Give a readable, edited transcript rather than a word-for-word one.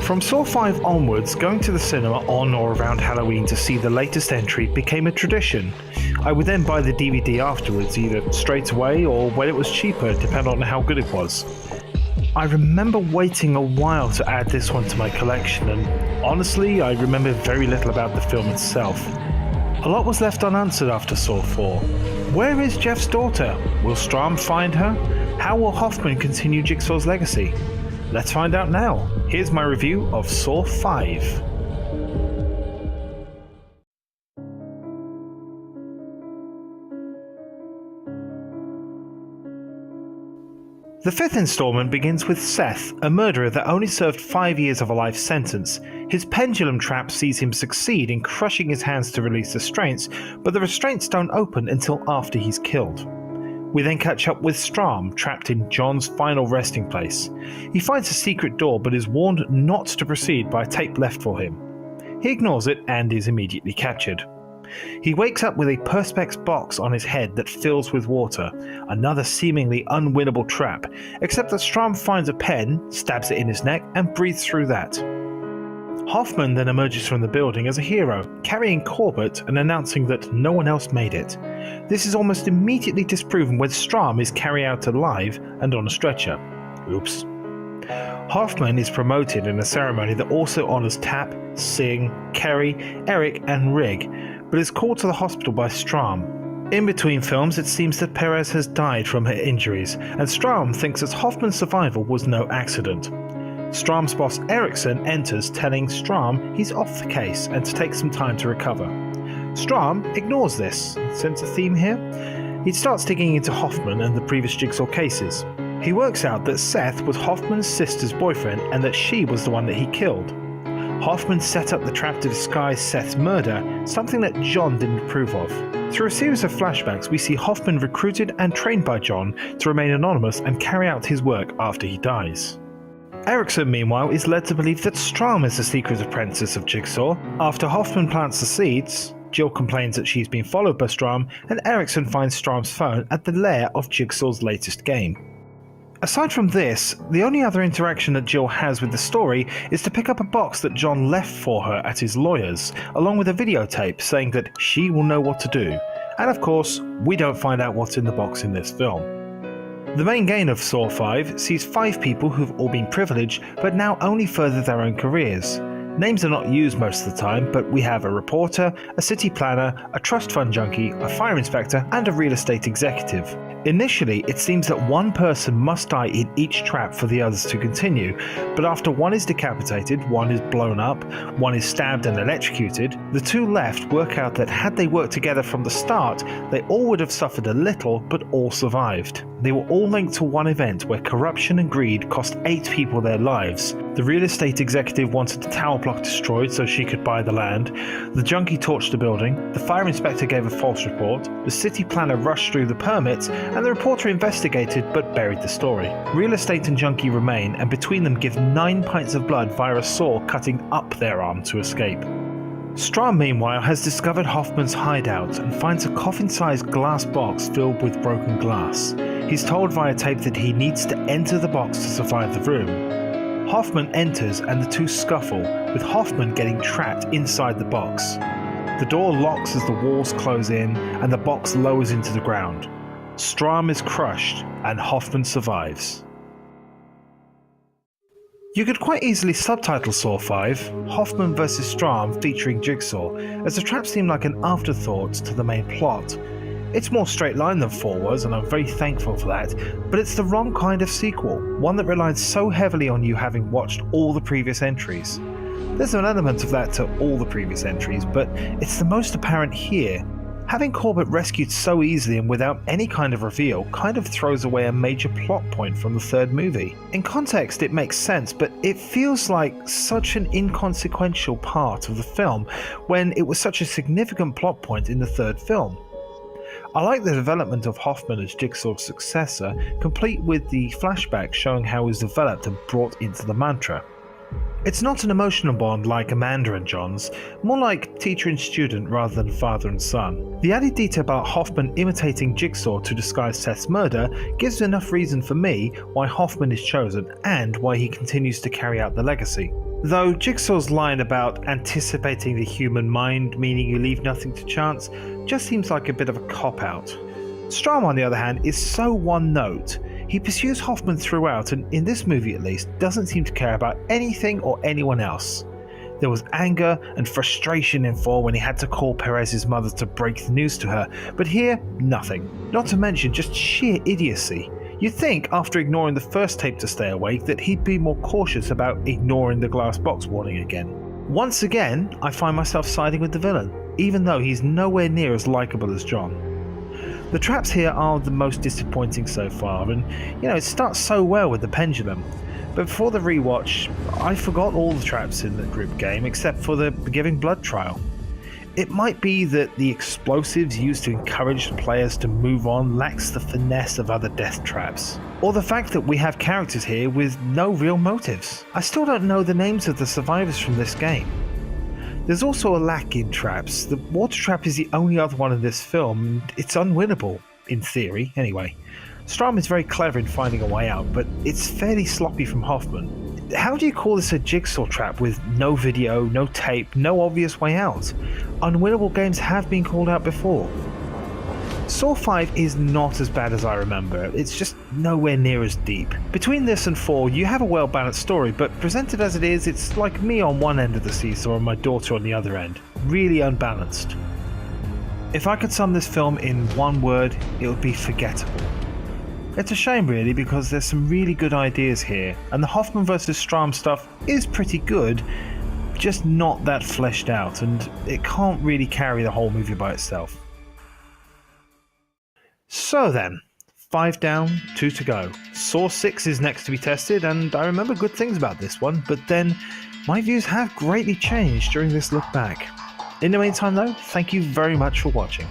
From Saw 5 onwards, going to the cinema on or around Halloween to see the latest entry became a tradition. I would then buy the DVD afterwards, either straight away or when it was cheaper, depending on how good it was. I remember waiting a while to add this one to my collection, and honestly, I remember very little about the film itself. A lot was left unanswered after Saw 4. Where is Jeff's daughter? Will Strahm find her? How will Hoffman continue Jigsaw's legacy? Let's find out now. Here's my review of Saw 5. The fifth installment begins with Seth, a murderer that only served 5 years of a life sentence. His pendulum trap sees him succeed in crushing his hands to release the restraints, but the restraints don't open until after he's killed. We then catch up with Strahm, trapped in John's final resting place. He finds a secret door but is warned not to proceed by a tape left for him. He ignores it and is immediately captured. He wakes up with a perspex box on his head that fills with water, another seemingly unwinnable trap, except that Strahm finds a pen, stabs it in his neck, and breathes through that. Hoffman then emerges from the building as a hero, carrying Corbett and announcing that no one else made it. This is almost immediately disproven when Strahm is carried out alive and on a stretcher. Oops. Hoffman is promoted in a ceremony that also honours Tap, Sing, Kerry, Eric and Rig, but is called to the hospital by Strahm. In between films, it seems that Perez has died from her injuries, and Strahm thinks that Hoffman's survival was no accident. Strahm's boss Erickson enters, telling Strahm he's off the case and to take some time to recover. Strahm ignores this. Sense a theme here? He starts digging into Hoffman and the previous Jigsaw cases. He works out that Seth was Hoffman's sister's boyfriend and that she was the one that he killed. Hoffman set up the trap to disguise Seth's murder, something that John didn't approve of. Through a series of flashbacks, we see Hoffman recruited and trained by John to remain anonymous and carry out his work after he dies. Erickson, meanwhile, is led to believe that Strahm is the secret apprentice of Jigsaw. After Hoffman plants the seeds, Jill complains that she's been followed by Strahm, and Erickson finds Strahm's phone at the lair of Jigsaw's latest game. Aside from this, the only other interaction that Jill has with the story is to pick up a box that John left for her at his lawyer's, along with a videotape saying that she will know what to do. And of course, we don't find out what's in the box in this film. The main game of Saw 5 sees 5 people who've all been privileged but now only further their own careers. Names are not used most of the time, but we have a reporter, a city planner, a trust fund junkie, a fire inspector, and a real estate executive. Initially, it seems that one person must die in each trap for the others to continue, but after one is decapitated, one is blown up, one is stabbed and electrocuted, the two left work out that had they worked together from the start, they all would have suffered a little, but all survived. They were all linked to one event where corruption and greed cost 8 people their lives. The real estate executive wanted the tower block destroyed so she could buy the land, the junkie torched the building, the fire inspector gave a false report, the city planner rushed through the permits, and the reporter investigated but buried the story. Real estate and junkie remain, and between them give 9 pints of blood via a saw cutting up their arm to escape. Strahm, meanwhile, has discovered Hoffman's hideout and finds a coffin-sized glass box filled with broken glass. He's told via tape that he needs to enter the box to survive the room. Hoffman enters and the two scuffle, with Hoffman getting trapped inside the box. The door locks as the walls close in and the box lowers into the ground. Strahm is crushed and Hoffman survives. You could quite easily subtitle Saw 5, Hoffman vs Strahm featuring Jigsaw, as the trap seemed like an afterthought to the main plot. It's more straight line than 4 was, and I'm very thankful for that, but it's the wrong kind of sequel, one that relied so heavily on you having watched all the previous entries. There's an element of that to all the previous entries, but it's the most apparent here. Having Corbett rescued so easily and without any kind of reveal kind of throws away a major plot point from the third movie. In context it makes sense, but it feels like such an inconsequential part of the film when it was such a significant plot point in the third film. I like the development of Hoffman as Jigsaw's successor, complete with the flashback showing how he was developed and brought into the mantra. It's not an emotional bond like Amanda and John's, more like teacher and student rather than father and son. The added detail about Hoffman imitating Jigsaw to disguise Seth's murder gives enough reason for me why Hoffman is chosen and why he continues to carry out the legacy. Though Jigsaw's line about anticipating the human mind, meaning you leave nothing to chance, just seems like a bit of a cop-out. Strahm, on the other hand, is so one-note. He pursues Hoffman throughout, and in this movie at least, doesn't seem to care about anything or anyone else. There was anger and frustration in 4 when he had to call Perez's mother to break the news to her, but here, nothing. Not to mention just sheer idiocy. You'd think, after ignoring the first tape to stay awake, that he'd be more cautious about ignoring the glass box warning again. Once again, I find myself siding with the villain, even though he's nowhere near as likeable as John. The traps here are the most disappointing so far, and it starts so well with the pendulum. But before the rewatch, I forgot all the traps in the group game except for the giving blood trial. It might be that the explosives used to encourage the players to move on lacks the finesse of other death traps, or the fact that we have characters here with no real motives. I still don't know the names of the survivors from this game. There's also a lack in traps. The water trap is the only other one in this film, and it's unwinnable, in theory, anyway. Strahm is very clever in finding a way out, but it's fairly sloppy from Hoffman. How do you call this a jigsaw trap with no video, no tape, no obvious way out? Unwinnable games have been called out before. Saw 5 is not as bad as I remember, it's just nowhere near as deep. Between this and 4, you have a well-balanced story, but presented as it is, it's like me on one end of the seesaw and my daughter on the other end. Really unbalanced. If I could sum this film in one word, it would be forgettable. It's a shame really, because there's some really good ideas here, and the Hoffman vs. Strahm stuff is pretty good, just not that fleshed out, and it can't really carry the whole movie by itself. So then, 5 down, 2 to go. Saw 6 is next to be tested, and I remember good things about this one, but then my views have greatly changed during this look back. In the meantime though, thank you very much for watching.